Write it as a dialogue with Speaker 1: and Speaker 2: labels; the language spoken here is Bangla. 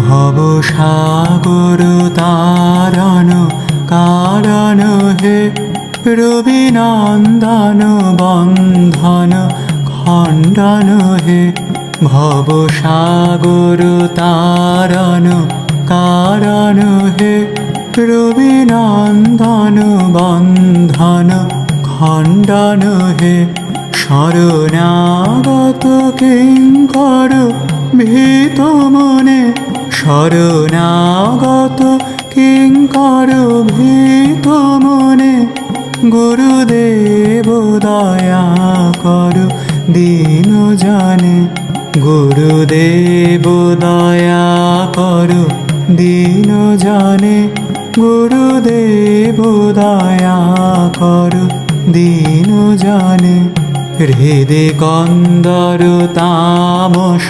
Speaker 1: ভব সাগর তারণ কারণ হে রবিনন্দন বন্ধন খণ্ডন হে ভব সাগর তারণ কারণ হে রবিনন্দন বন্ধন খণ্ডন হে শরণাগত কিঙ্কর ভীত মনে শরণাগত কিঙ্কর ভীত মনে গুরুদেব দয়া করো দীন জানে গুরুদেব দয়া করো দীন জানে গুরুদেব দয়া করো দীন জানে হৃদে কন্দর তামস